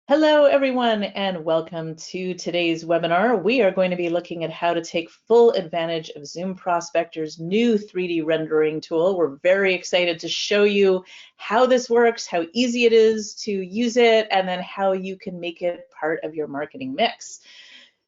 Hello, everyone, and welcome to today's webinar. We are going to be looking at how to take full advantage of ZoomProspector's new 3D rendering tool. We're very excited to show you how this works, how easy it is to use it, and then how you can make it part of your marketing mix.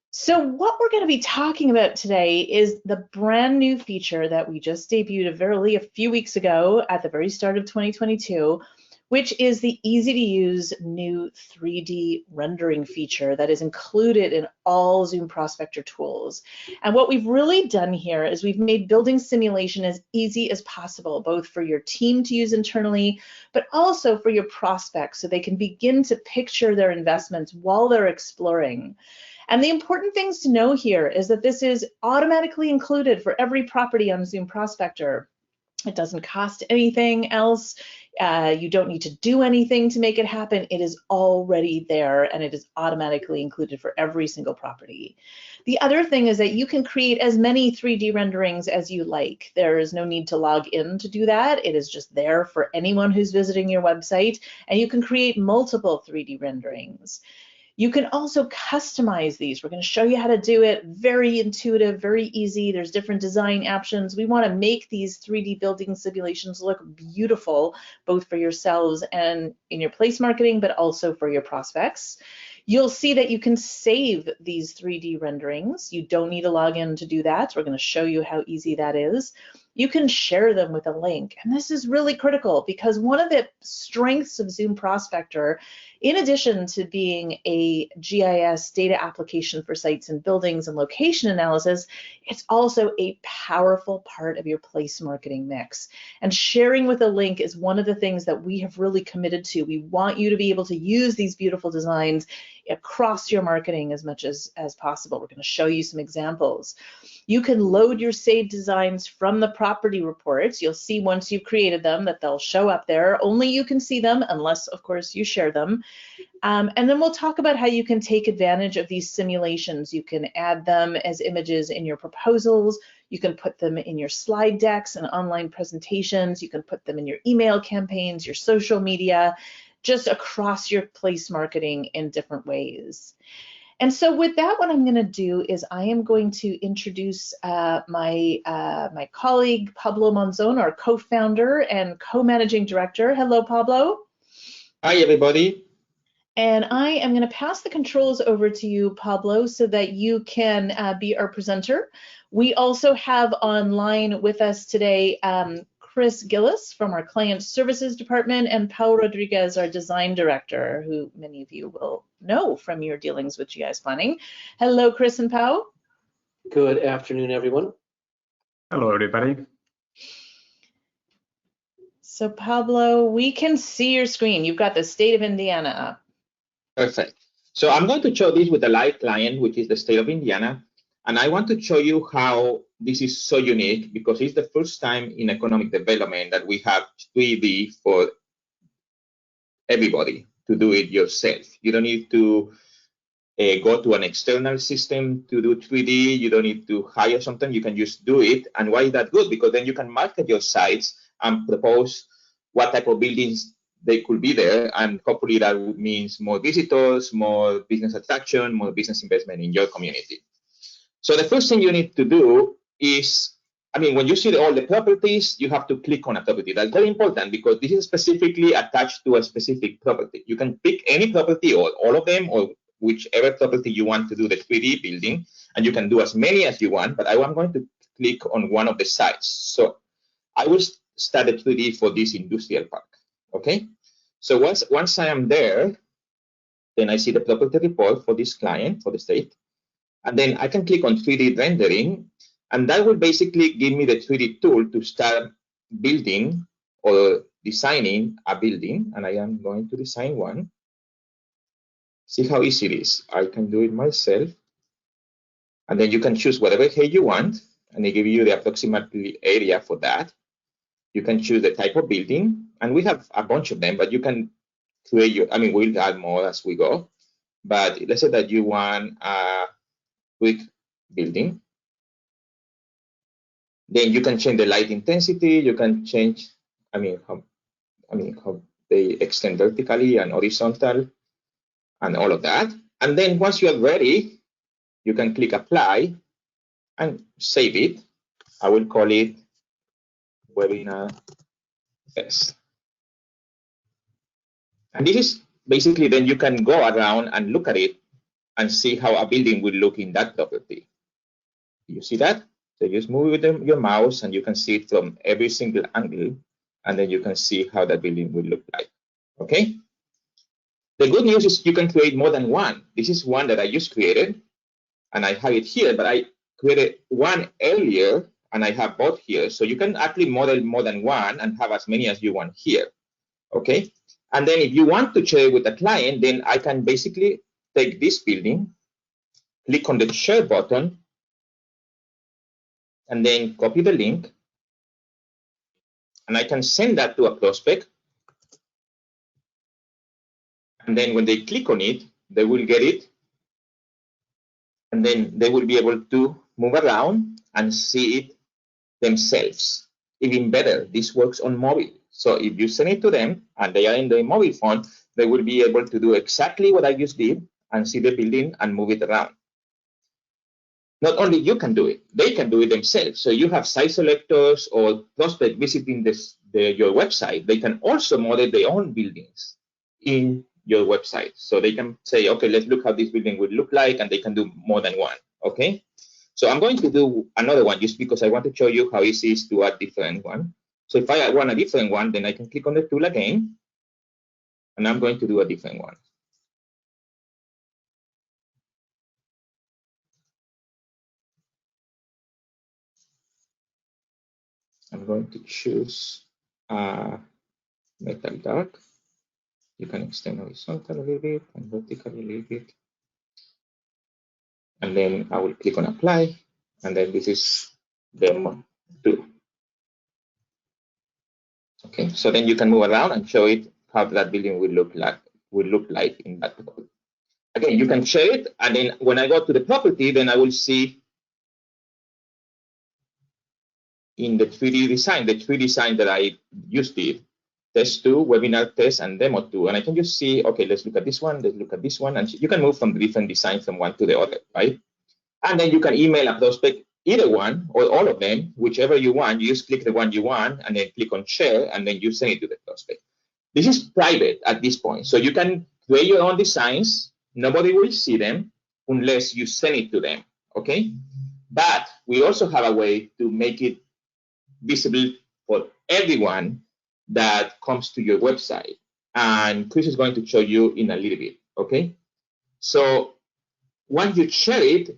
So what we're going to be talking about today is the brand new feature that we just debuted a few weeks ago at the very start of 2022, which is the easy to use new 3D rendering feature that is included in all ZoomProspector tools. And what we've really done here is we've made building simulation as easy as possible, both for your team to use internally, but also for your prospects so they can begin to picture their investments while they're exploring. And the important things to know here is that this is automatically included for every property on ZoomProspector. It doesn't cost anything else. You don't need to do anything to make it happen. It is already there and it is automatically included for every single property. The other thing is that you can create as many 3D renderings as you like. There is no need to log in to do that. It is just there for anyone who's visiting your website, and you can create multiple 3D renderings. You can also customize these. We're going to show you how to do it. Very intuitive, very easy. There's different design options. We want to make these 3D building simulations look beautiful, both for yourselves and in your place marketing, but also for your prospects. You'll see that you can save these 3D renderings. You don't need to log in to do that. We're going to show you how easy that is. You can share them with a link. And this is really critical because one of the strengths of ZoomProspector, in addition to being a GIS data application for sites and buildings and location analysis, it's also a powerful part of your place marketing mix. And sharing with a link is one of the things that we have really committed to. We want you to be able to use these beautiful designs across your marketing as much as possible. We're going to show you some examples. You can load your saved designs from the property reports. You'll see once you've created them that they'll show up there. Only you can see them unless, of course, you share them. And then we'll talk about how you can take advantage of these simulations. You can add them as images in your proposals. You can put them in your slide decks and online presentations. You can put them in your email campaigns, your social media, just across your place marketing in different ways. And so with that, what I'm going to do is I am going to introduce my colleague, Pablo Monzon, our co-founder and co-managing director. Hello, Pablo. Hi, everybody. And I am going to pass the controls over to you, Pablo, so that you can be our presenter. We also have online with us today Chris Gillis from our Client Services Department and Pau Rodriguez, our Design Director, who many of you will know from your dealings with GIS Planning. Hello, Chris and Pau. Good afternoon, everyone. Hello, everybody. So Pablo, we can see your screen. You've got the state of Indiana up. Perfect. So I'm going to show this with a live client, which is the state of Indiana. And I want to show you how this is so unique because it's the first time in economic development that we have 3D for everybody to do it yourself. You don't need to go to an external system to do 3D. You don't need to hire something. You can just do it. And why is that good? Because then you can market your sites and propose what type of buildings they could be there. And hopefully that means more visitors, more business attraction, more business investment in your community. So the first thing you need to do is, when you see all the properties, you have to click on a property. That's very important because this is specifically attached to a specific property. You can pick any property or all of them or whichever property you want to do the 3D building, and you can do as many as you want, but I'm going to click on one of the sites. So I will start a 3D for this industrial park, okay? So once I am there, then I see the property report for this client, for the state. And then I can click on 3D rendering, and that will basically give me the 3D tool to start building or designing a building. And I am going to design one. See how easy it is. I can do it myself. And then you can choose whatever height you want, and they give you the approximate area for that. You can choose the type of building, and we have a bunch of them, but you can create your, we'll add more as we go. But let's say that you want a quick building. Then you can change the light intensity. You can change, how they extend vertically and horizontal. and all of that. And then once you're ready, you can click apply and save it. I will call it webinar test. And this is basically, then you can go around and look at it and see how a building will look in that property. You see that? So you just move with your mouse and you can see it from every single angle, and then you can see how that building will look like. Okay? The good news is you can create more than one. This is one that I just created, and I have it here, but I created one earlier, and I have both here. So you can actually model more than one and have as many as you want here. Okay? And then if you want to share with a client, then I can basically take this building, click on the share button, and then copy the link, and I can send that to a prospect. And then when they click on it, they will get it, and then they will be able to move around and see it themselves. Even better, this works on mobile. So if you send it to them and they are in the mobile phone, they will be able to do exactly what I just did and see the building and move it around. Not only you can do it, they can do it themselves. So you have site selectors or prospect visiting your website. They can also model their own buildings in your website. So they can say, okay, let's look how this building would look like, and they can do more than one. Okay. So I'm going to do another one just because I want to show you how easy it is to add different one. So if I want a different one, then I can click on the tool again, and I'm going to do a different one. I'm going to choose metal dark. You can extend horizontal a little bit and vertical a little bit. And then I will click on apply, and then this is demo 2. Okay, so then you can move around and show it how that building will look like in that property. Again, you can share it, and then when I go to the property, then I will see in the 3D design, the 3D design that I just did, test 2, webinar test, and demo 2. And I can just see, okay, let's look at this one, let's look at this one. And you can move from different designs from one to the other, right? And then you can email a prospect, either one or all of them, whichever you want. You just click the one you want and then click on share, and then you send it to the prospect. This is private at this point. So you can create your own designs. Nobody will see them unless you send it to them, okay? But we also have a way to make it visible for everyone that comes to your website. And Chris is going to show you in a little bit, okay? So once you share it,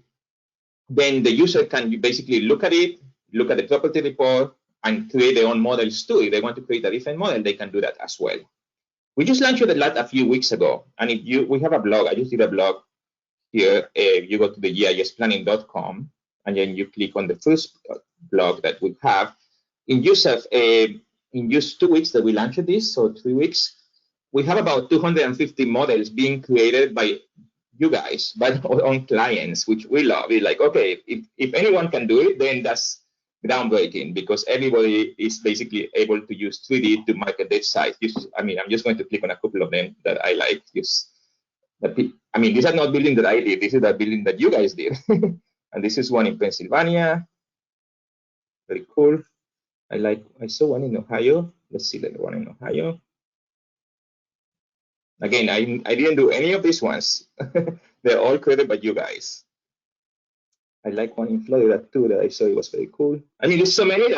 then the user can basically look at it, look at the property report, and create their own models too. If they want to create a different model, they can do that as well. We just launched it a few weeks ago, and we have a blog. I just did a blog here. You go to the gisplanning.com, and then you click on the first blog that we have. In just 2 weeks that we launched this, so 3 weeks, we have about 250 models being created by you guys, by our own clients, which we love. We're like, okay, if anyone can do it, then that's groundbreaking, because everybody is basically able to use 3D to market their site. I'm just going to click on a couple of them that I like. These are not buildings that I did. This is a building that you guys did. And this is one in Pennsylvania. Very cool. I saw one in Ohio. Let's see the one in Ohio. Again, I didn't do any of these ones. They're all created by you guys. I like one in Florida too that I saw. It was very cool. I mean, there's so many.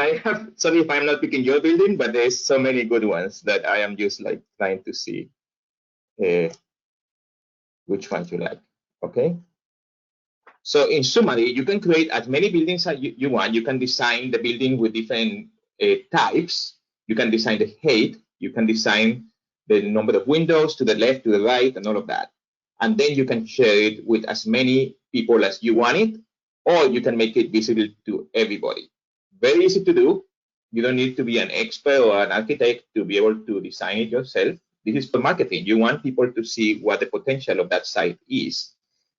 Sorry if I'm not picking your building, but there's so many good ones that I am just like trying to see which one you like. Okay. So in summary, you can create as many buildings as you want. You can design the building with different types. You can design the height. You can design the number of windows to the left, to the right, and all of that. And then you can share it with as many people as you want it, or you can make it visible to everybody. Very easy to do. You don't need to be an expert or an architect to be able to design it yourself. This is for marketing. You want people to see what the potential of that site is,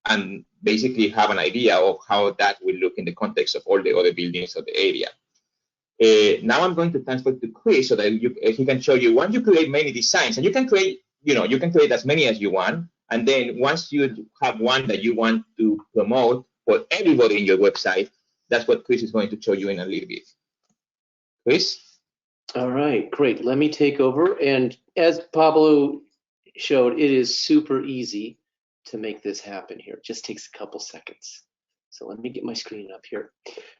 and basically have an idea of how that will look in the context of all the other buildings of the area. Now I'm going to transfer to Chris so that he can show you. Once you create many designs, and you can create as many as you want. And then once you have one that you want to promote for everybody in your website, that's what Chris is going to show you in a little bit. Chris? All right, great. Let me take over. And as Pablo showed, it is super easy to make this happen here. It just takes a couple seconds. So let me get my screen up here.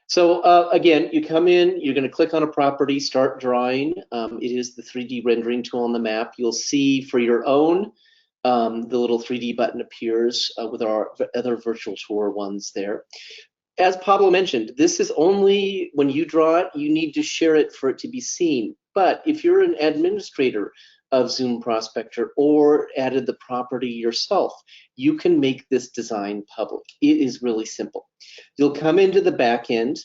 So again, you come in, you're going to click on a property, start drawing. It is the 3D rendering tool on the map. You'll see for your own, the little 3D button appears with our other virtual tour ones there. As Pablo mentioned, this is only when you draw it, you need to share it for it to be seen. But if you're an administrator of ZoomProspector or added the property yourself, you can make this design public. It is really simple. You'll come into the back end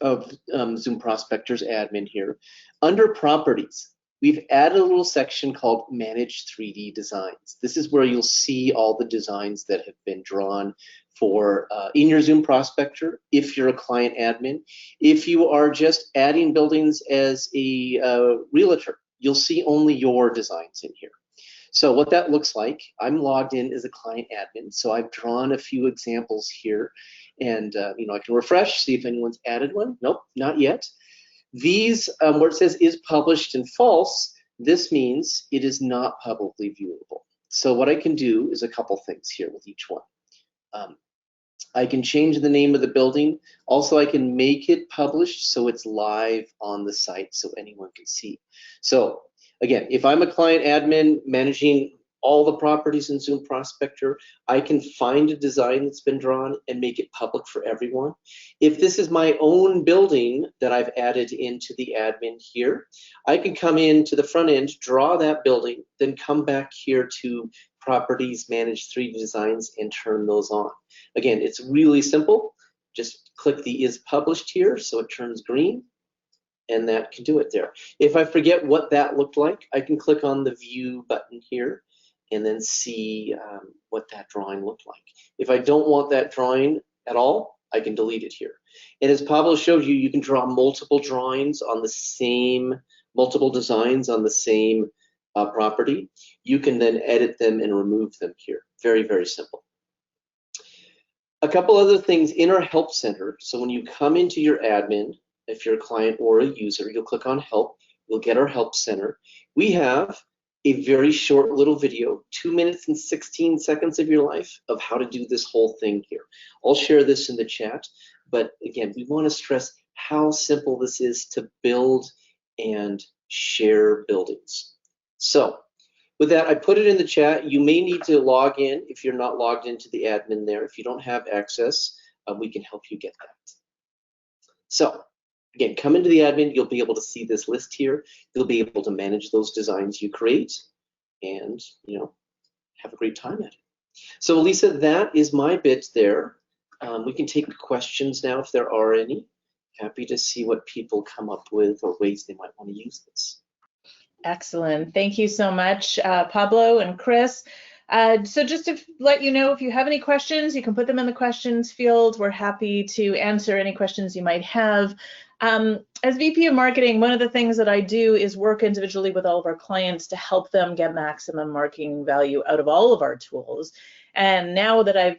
of ZoomProspector's admin here. Under properties, we've added a little section called Manage 3D Designs. This is where you'll see all the designs that have been drawn for in your ZoomProspector if you're a client admin. If you are just adding buildings as a realtor, you'll see only your designs in here. So what that looks like, I'm logged in as a client admin, so I've drawn a few examples here, and I can refresh, see if anyone's added one. Nope, not yet. These, where it says is published and false, this means it is not publicly viewable. So what I can do is a couple things here with each one. I can change the name of the building. Also, I can make it published so it's live on the site so anyone can see. So again, if I'm a client admin managing all the properties in ZoomProspector, I can find a design that's been drawn and make it public for everyone. If this is my own building that I've added into the admin here, I can come into the front end, draw that building, then come back here to Properties, Manage 3D Designs, and turn those on. Again, it's really simple. Just click the Is Published here so it turns green, and that can do it there. If I forget what that looked like, I can click on the View button here and then see what that drawing looked like. If I don't want that drawing at all, I can delete it here. And as Pablo showed you, you can draw multiple drawings on the same, multiple designs on the same property. You can then edit them and remove them here. Very, very simple. A couple other things in our Help Center. So when you come into your admin, if you're a client or a user, you'll click on Help. You'll get our Help Center. We have a very short little video, 2 minutes and 16 seconds of your life of how to do this whole thing here. I'll share this in the chat, but again, we want to stress how simple this is to build and share buildings. So with that, I put it in the chat. You may need to log in if you're not logged into the admin there. If you don't have access, we can help you get that. So again, come into the admin, you'll be able to see this list here. You'll be able to manage those designs you create and, have a great time at it. So Lisa, that is my bit there. We can take questions now if there are any. Happy to see what people come up with or ways they might want to use this. Excellent. Thank you so much, Pablo and Chris. So just to let you know, if you have any questions, you can put them in the questions field. We're happy to answer any questions you might have. As VP of Marketing, one of the things that I do is work individually with all of our clients to help them get maximum marketing value out of all of our tools. And now that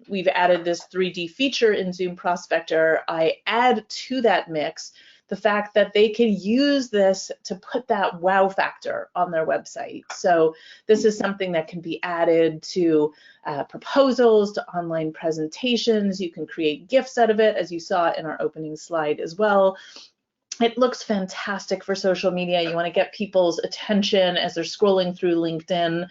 we've added this 3D feature in ZoomProspector, I add to that mix the fact that they can use this to put that wow factor on their website. So this is something that can be added to proposals, to online presentations. You can create GIFs out of it, as you saw in our opening slide as well. It looks fantastic for social media. You want to get people's attention as they're scrolling through LinkedIn.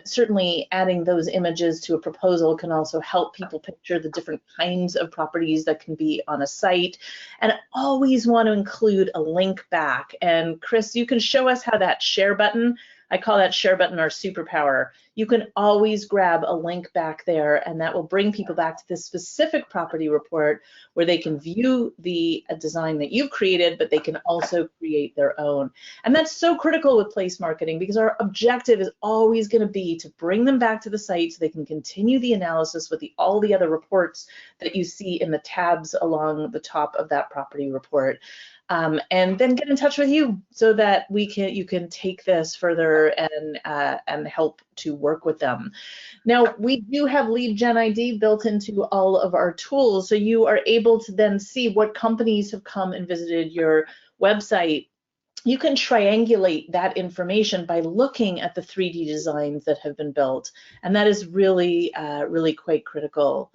Certainly adding those images to a proposal can also help people picture the different kinds of properties that can be on a site, and always want to include a link back. And Chris, you can show us how that share button, I call that share button our superpower. You can always grab a link back there, and that will bring people back to this specific property report where they can view the design that you've created, but they can also create their own. And that's so critical with place marketing, because our objective is always going to be to bring them back to the site so they can continue the analysis with all the other reports that you see in the tabs along the top of that property report. And then get in touch with you so that you can take this further and help to work work with them. Now, we do have Lead Gen ID built into all of our tools, so you are able to then see what companies have come and visited your website. You can triangulate that information by looking at the 3D designs that have been built, and that is really, really quite critical.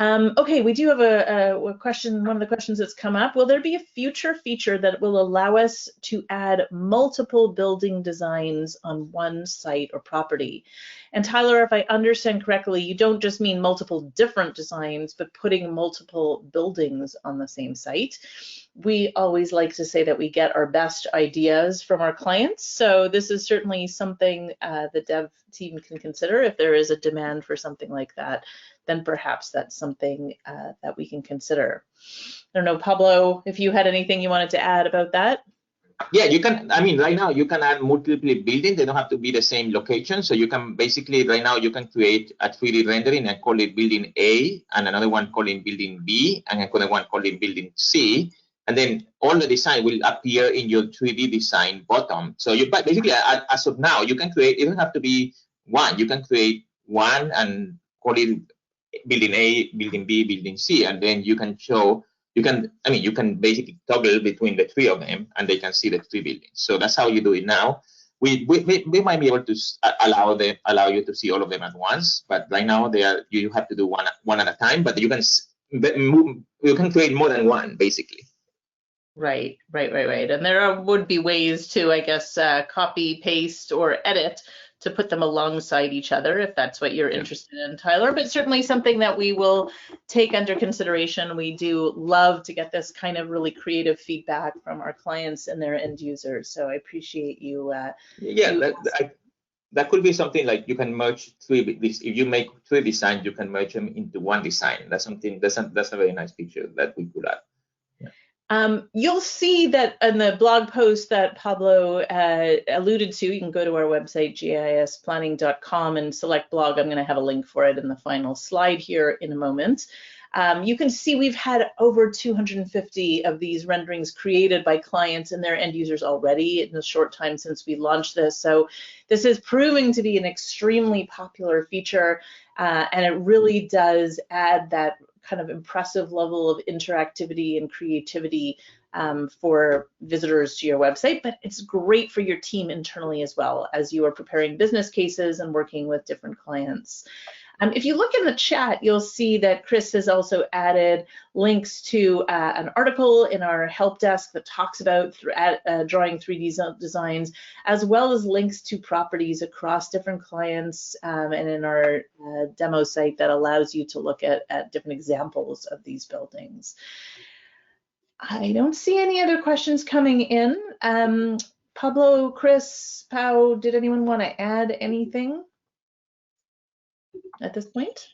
Okay, we do have a question, one of the questions that's come up. Will there be a future feature that will allow us to add multiple building designs on one site or property? And Tyler, if I understand correctly, you don't just mean multiple different designs, but putting multiple buildings on the same site. We always like to say that we get our best ideas from our clients. So this is certainly something the dev team can consider. If there is a demand for something like that, then perhaps that's something that we can consider. I don't know, Pablo, if you had anything you wanted to add about that? Yeah, you can, I mean, right now you can add multiple buildings. They don't have to be the same location. So you can basically, right now you can create a 3D rendering and call it building A, and another one call it building B, and another one call it building C. And then all the design will appear in your 3D design bottom. So you basically, as of now, you can create, it doesn't have to be one. You can create one and call it building A, building B, building C, and then you can show, you can basically toggle between the three of them, and they can see the three buildings. So that's how you do it now. We might be able to allow you to see all of them at once, but right now you have to do one at a time. But you can create more than one, basically. Right. And there would be ways to, I guess, copy, paste, or edit to put them alongside each other if that's what you're interested in, Tyler, but certainly something that we will take under consideration. We do love to get this kind of really creative feedback from our clients and their end users. So I appreciate you. That could be something like you can merge if you make three designs, you can merge them into one design. That's a very nice feature that we could add. You'll see that in the blog post that Pablo alluded to. You can go to our website, gisplanning.com, and select blog. I'm going to have a link for it in the final slide here in a moment. You can see we've had over 250 of these renderings created by clients and their end users already in the short time since we launched this. So this is proving to be an extremely popular feature, and it really does add that kind of impressive level of interactivity and creativity for visitors to your website, but it's great for your team internally as well as you are preparing business cases and working with different clients. If you look in the chat, you'll see that Chris has also added links to an article in our help desk that talks about drawing 3D designs, as well as links to properties across different clients, and in our demo site that allows you to look at different examples of these buildings. I don't see any other questions coming in. Pablo, Chris, Pau, did anyone want to add anything at this point?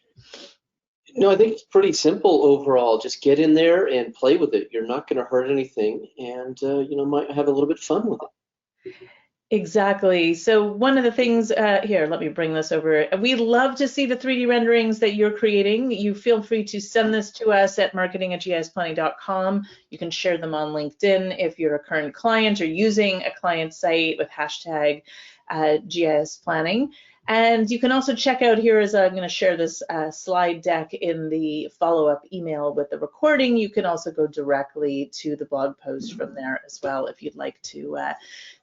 No, I think it's pretty simple overall. Just get in there and play with it. You're not going to hurt anything, and might have a little bit of fun with it. Exactly. So one of the things here, let me bring this over. We love to see the 3D renderings that you're creating. You feel free to send this to us at marketing@gisplanning.com. You can share them on LinkedIn if you're a current client or using a client site with hashtag GIS Planning. And you can also check out here, as I'm going to share this slide deck in the follow-up email with the recording. You can also go directly to the blog post from there as well if you'd like to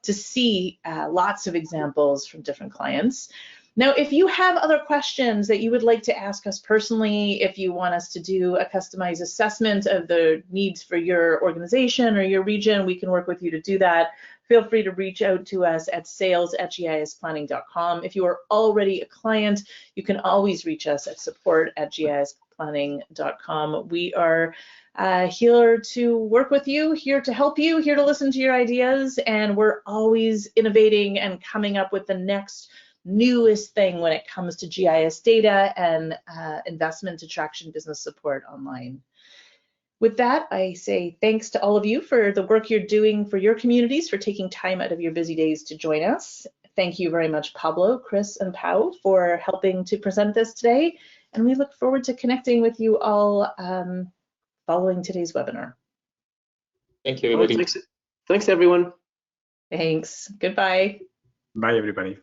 see lots of examples from different clients. Now, if you have other questions that you would like to ask us personally, if you want us to do a customized assessment of the needs for your organization or your region, we can work with you to do that. Feel free to reach out to us at sales@gisplanning.com. If you are already a client, you can always reach us at support@gisplanning.com. We are here to work with you, here to help you, here to listen to your ideas, and we're always innovating and coming up with the next newest thing when it comes to GIS data and investment attraction business support online. With that, I say thanks to all of you for the work you're doing for your communities, for taking time out of your busy days to join us. Thank you very much, Pablo, Chris, and Pau, for helping to present this today. And we look forward to connecting with you all following today's webinar. Thank you, everybody. Thanks, everyone. Thanks. Goodbye. Bye, everybody.